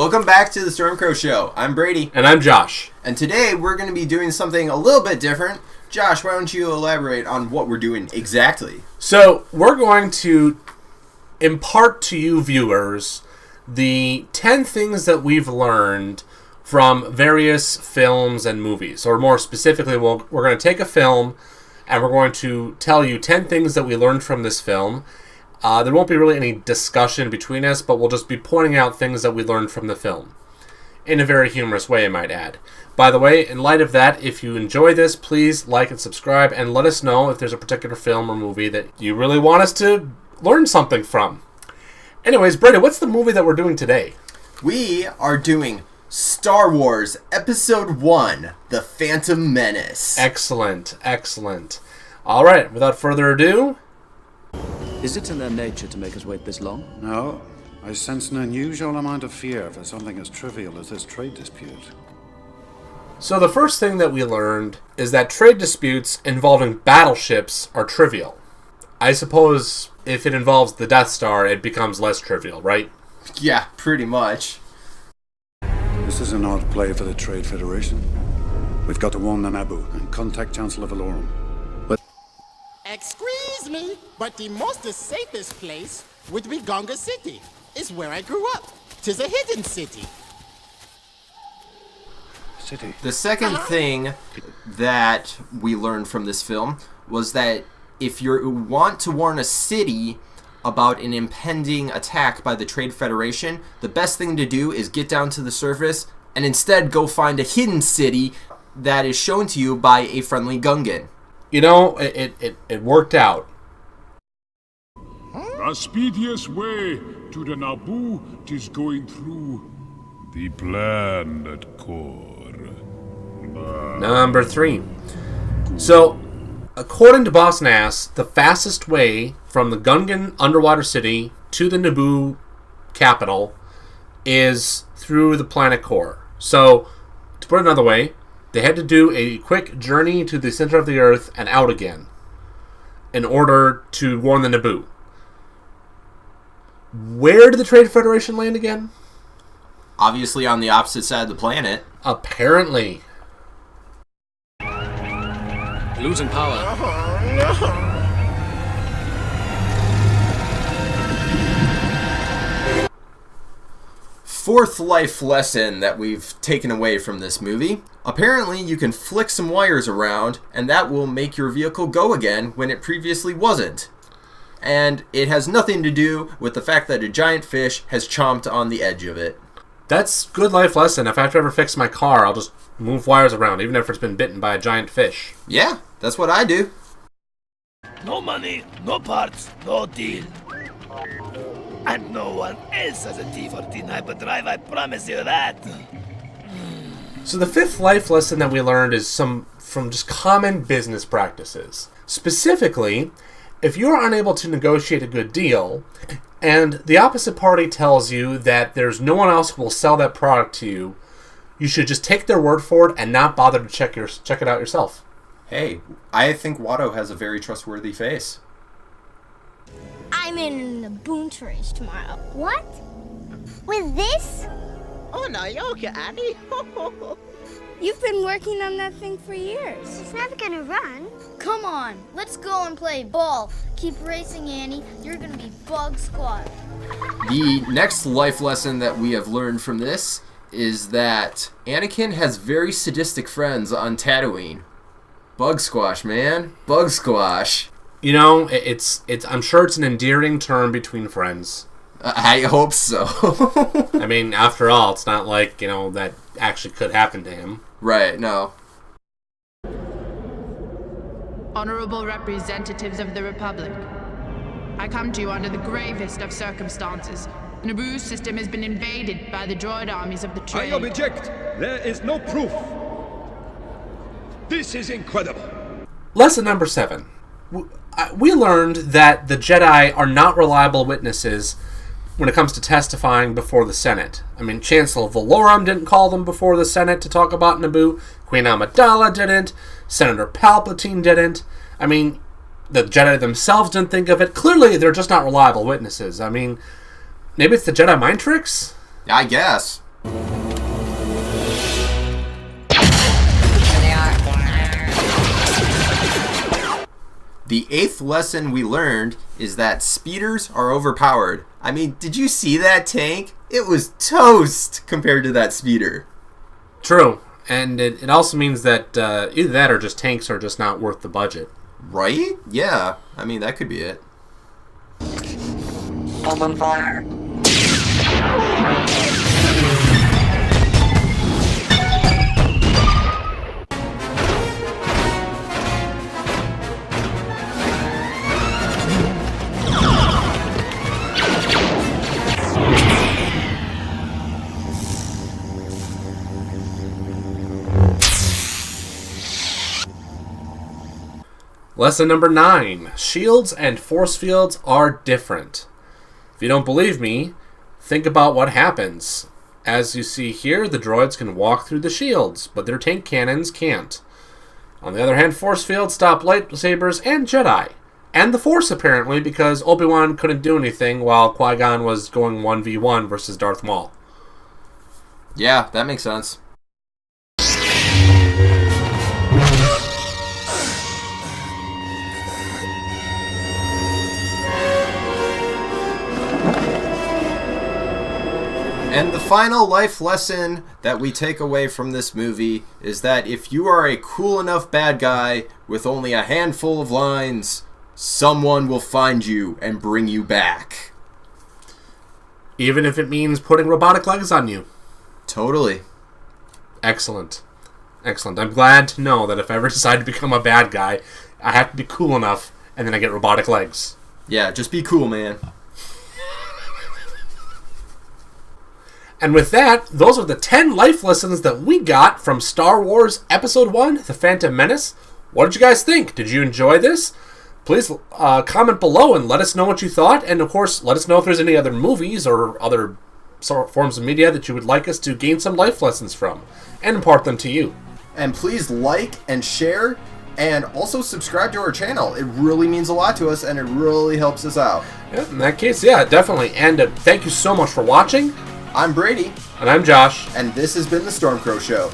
Welcome back to the Stormcrow Show. I'm Brady. And I'm Josh. And today we're going to be doing something a little bit different. Josh, why don't you elaborate on what we're doing exactly? So, we're going to impart to you viewers the 10 things that we've learned from various films and movies. Or more specifically, we're going to take a film and we're going to tell you 10 things that we learned from this film. There won't be really any discussion between us, but we'll just be pointing out things that we learned from the film. In a very humorous way, I might add. By the way, in light of that, if you enjoy this, please like and subscribe, and let us know if there's a particular film or movie that you really want us to learn something from. Anyways, Brady, what's the movie that we're doing today? We are doing Star Wars Episode 1, The Phantom Menace. Excellent, excellent. All right, without further ado... Is it in their nature to make us wait this long? No. I sense an unusual amount of fear for something as trivial as this trade dispute. So the first thing that we learned is that trade disputes involving battleships are trivial. I suppose if it involves the Death Star, it becomes less trivial, right? Yeah, pretty much. This is an odd play for the Trade Federation. We've got to warn the Naboo and contact Chancellor Valorum. Excuse me, but the most safest place would be Gonga City. It's where I grew up. 'Tis a hidden city. The second thing that we learned from this film was that if you want to warn a city about an impending attack by the Trade Federation, the best thing to do is get down to the surface and instead go find a hidden city that is shown to you by a friendly Gungan. You know, it worked out. The speediest way to the Naboo is going through the planet core. Number 3. So, according to Boss Nass, the fastest way from the Gungan underwater city to the Naboo capital is through the planet core. So, to put it another way, they had to do a quick journey to the center of the Earth and out again in order to warn the Naboo. Where did the Trade Federation land again? Obviously on the opposite side of the planet. Apparently. Losing power. Fourth life lesson that we've taken away from this movie. Apparently, you can flick some wires around, and that will make your vehicle go again when it previously wasn't. And it has nothing to do with the fact that a giant fish has chomped on the edge of it. That's good life lesson. If I have to ever fix my car, I'll just move wires around, even if it's been bitten by a giant fish. Yeah, that's what I do. No money, no parts, no deal. And no one else has a T14 hyperdrive, I promise you that. So the fifth life lesson that we learned is from just common business practices. Specifically, if you are unable to negotiate a good deal, and the opposite party tells you that there's no one else who will sell that product to you, you should just take their word for it and not bother to check it out yourself. Hey, I think Watto has a very trustworthy face. I'm in the boon race tomorrow. What? With this? Oh, no, you're okay, Annie. You've been working on that thing for years. It's never gonna run. Come on, let's go and play ball. Keep racing, Annie. You're gonna be Bug Squad. The next life lesson that we have learned from this is that Anakin has very sadistic friends on Tatooine. Bug squash, man. Bug squash. You know, it's. I'm sure it's an endearing term between friends. I hope so. I mean, after all, it's not like, that actually could happen to him. Right, no. Honorable representatives of the Republic, I come to you under the gravest of circumstances. The Naboo system has been invaded by the droid armies of the Trade. I object. There is no proof. This is incredible. Lesson number 7. We learned that the Jedi are not reliable witnesses when it comes to testifying before the Senate. I mean, Chancellor Valorum didn't call them before the Senate to talk about Naboo. Queen Amidala didn't. Senator Palpatine didn't. I mean, the Jedi themselves didn't think of it. Clearly, they're just not reliable witnesses. I mean, maybe it's the Jedi mind tricks? I guess. The 8th lesson we learned is that speeders are overpowered. I mean, did you see that tank? It was toast compared to that speeder. True. And it also means that either that or just tanks are just not worth the budget. Right? Yeah. I mean, that could be it. Open fire. Lesson number 9. Shields and force fields are different. If you don't believe me, think about what happens. As you see here, the droids can walk through the shields, but their tank cannons can't. On the other hand, force fields stop lightsabers and Jedi. And the Force, apparently, because Obi-Wan couldn't do anything while Qui-Gon was going 1v1 versus Darth Maul. Yeah, that makes sense. And the final life lesson that we take away from this movie is that if you are a cool enough bad guy with only a handful of lines, someone will find you and bring you back. Even if it means putting robotic legs on you. Totally. Excellent. Excellent. I'm glad to know that if I ever decide to become a bad guy, I have to be cool enough, and then I get robotic legs. Yeah, just be cool, man. And with that, those are the 10 life lessons that we got from Star Wars Episode 1, The Phantom Menace. What did you guys think? Did you enjoy this? Please comment below and let us know what you thought. And, of course, let us know if there's any other movies or other forms of media that you would like us to gain some life lessons from and impart them to you. And please like and share and also subscribe to our channel. It really means a lot to us and it really helps us out. Yeah, in that case, yeah, definitely. And thank you so much for watching. I'm Brady. And I'm Josh. And this has been The Stormcrow Show.